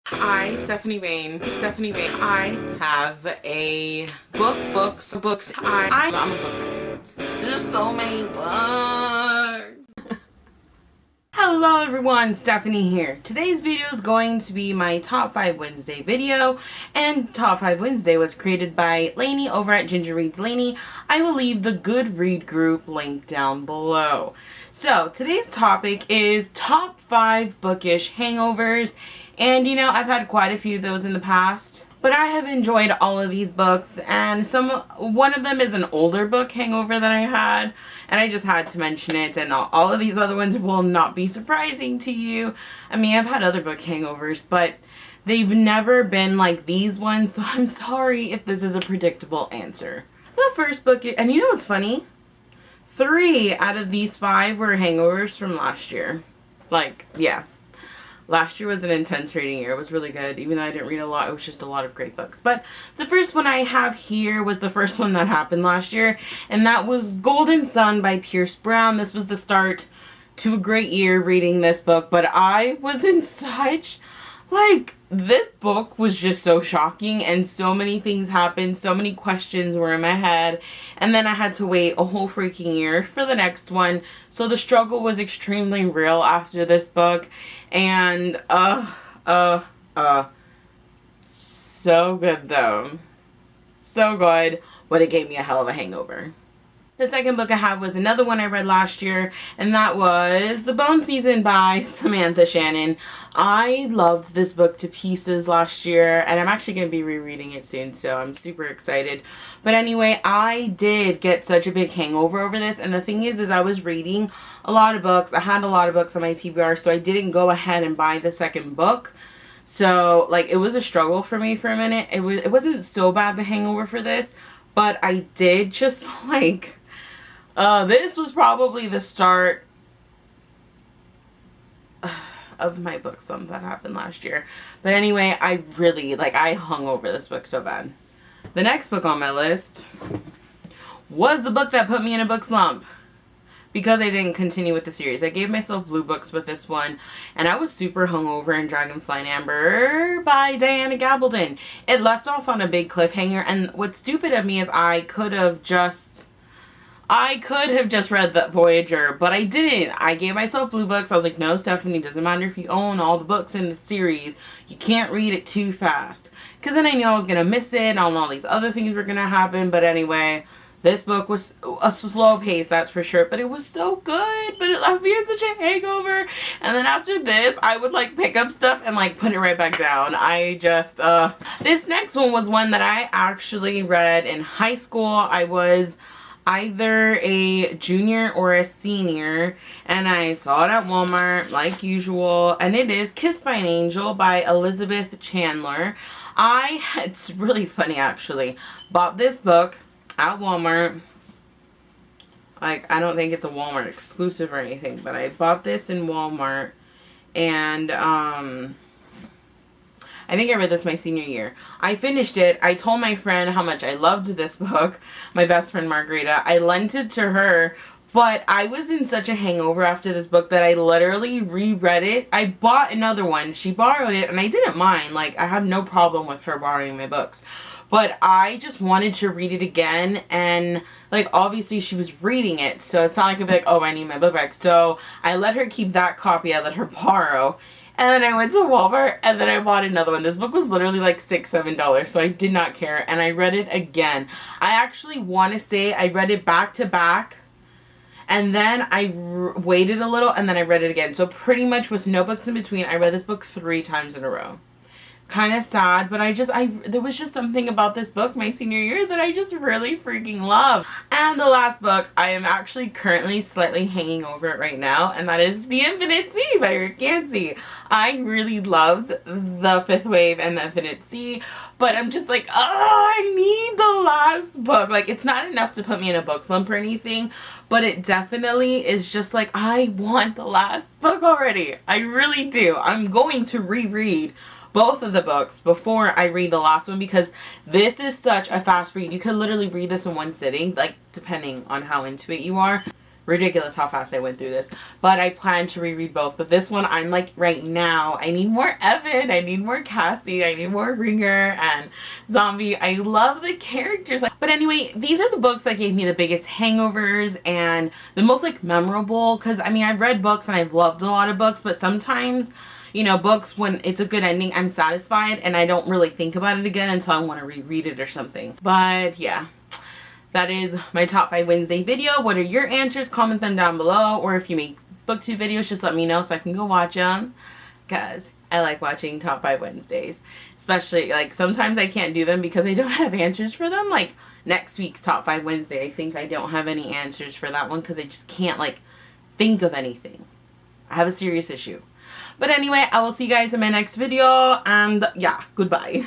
Stephanie Bain, I have a books. I'm a book nerd. There's so many books. Hello everyone, Stephanie here. Today's video is going to be my Top 5 Wednesday video, and Top 5 Wednesday was created by Lainey over at Ginger Reads Lainey. I will leave the Good Read group link down below. So today's topic is Top 5 Bookish Hangovers. And you know, I've had quite a few of those in the past, but I have enjoyed all of these books, and one of them is an older book hangover that I had, and I just had to mention it, and all of these other ones will not be surprising to you. I mean, I've had other book hangovers, but they've never been like these ones, so I'm sorry if this is a predictable answer. The first book, and you know what's funny? 3 out of these 5 were hangovers from last year. Like, yeah. Last year was an intense reading year. It was really good. Even though I didn't read a lot, it was just a lot of great books. But the first one I have here was the first one that happened last year, and that was Golden Sun by Pierce Brown. This was the start to a great year reading this book, but I was in such, this book was just so shocking, and so many things happened, so many questions were in my head, and then I had to wait a whole freaking year for the next one, so the struggle was extremely real after this book, and, so good though. So good, but it gave me a hell of a hangover. The second book I have was another one I read last year, and that was The Bone Season by Samantha Shannon. I loved this book to pieces last year, and I'm actually going to be rereading it soon, so I'm super excited. But anyway, I did get such a big hangover over this, and the thing is I was reading a lot of books. I had a lot of books on my TBR, so I didn't go ahead and buy the second book. So, it was a struggle for me for a minute. It wasn't so bad, the hangover for this, but I did just, this was probably the start of my book slump that happened last year. But anyway, I really, I hung over this book so bad. The next book on my list was the book that put me in a book slump, because I didn't continue with the series. I gave myself blue books with this one, and I was super hungover in Dragonfly Amber by Diana Gabaldon. It left off on a big cliffhanger, and what's stupid of me is I could have just read The Voyager, but I didn't. I gave myself blue books. I was like, no, Stephanie, doesn't matter if you own all the books in the series. You can't read it too fast. Because then I knew I was going to miss it, and all these other things were going to happen. But anyway, this book was a slow pace, that's for sure. But it was so good. But it left me in such a hangover. And then after this, I would, pick up stuff and, put it right back down. I just, This next one was one that I actually read in high school. I was either a junior or a senior, and I saw it at Walmart like usual, and it is Kissed by an Angel by Elizabeth Chandler. It's really funny actually, bought this book at Walmart. I don't think it's a Walmart exclusive or anything, but I bought this in Walmart, and I think I read this my senior year. I finished it. I told my friend how much I loved this book, my best friend Margarita. I lent it to her, but I was in such a hangover after this book that I literally reread it. I bought another one. She borrowed it, and I didn't mind. I have no problem with her borrowing my books. But I just wanted to read it again, and, obviously she was reading it, so it's not like I'd be like, oh, I need my book back. So I let her keep that copy. I let her borrow. And then I went to Walmart, and then I bought another one. This book was literally $6, $7, so I did not care. And I read it again. I actually want to say I read it back to back, and then I waited a little, and then I read it again. So pretty much with no books in between, I read this book 3 times in a row. Kind of sad, but there was just something about this book my senior year that I just really freaking love. And the last book, I am actually currently slightly hanging over it right now, and that is The Infinite Sea by Rick Yancey. I really loved The Fifth Wave and The Infinite Sea, but I'm just I need the last book. It's not enough to put me in a book slump or anything, but it definitely is just I want the last book already. I really do. I'm going to reread both of the books before I read the last one, because this is such a fast read. You could literally read this in one sitting, depending on how into it you are. ridiculous how fast I went through this. But I plan to reread both. But this one, I'm like, right now, I need more Evan, I need more Cassie, I need more Ringer and Zombie. I love the characters. But anyway, these are the books that gave me the biggest hangovers and the most like memorable. Because I mean, I've read books and I've loved a lot of books, but sometimes, you know, books, when it's a good ending, I'm satisfied and I don't really think about it again until I want to reread it or something. But yeah, that is my top 5 Wednesday video. What are your answers? Comment them down below. Or if you make booktube videos, just let me know so I can go watch them. Because I like watching top 5 Wednesdays. Especially, like, sometimes I can't do them because I don't have answers for them. Like, next week's top 5 Wednesday, I think I don't have any answers for that one because I just can't, like, think of anything. I have a serious issue. But anyway, I will see you guys in my next video. And yeah, goodbye.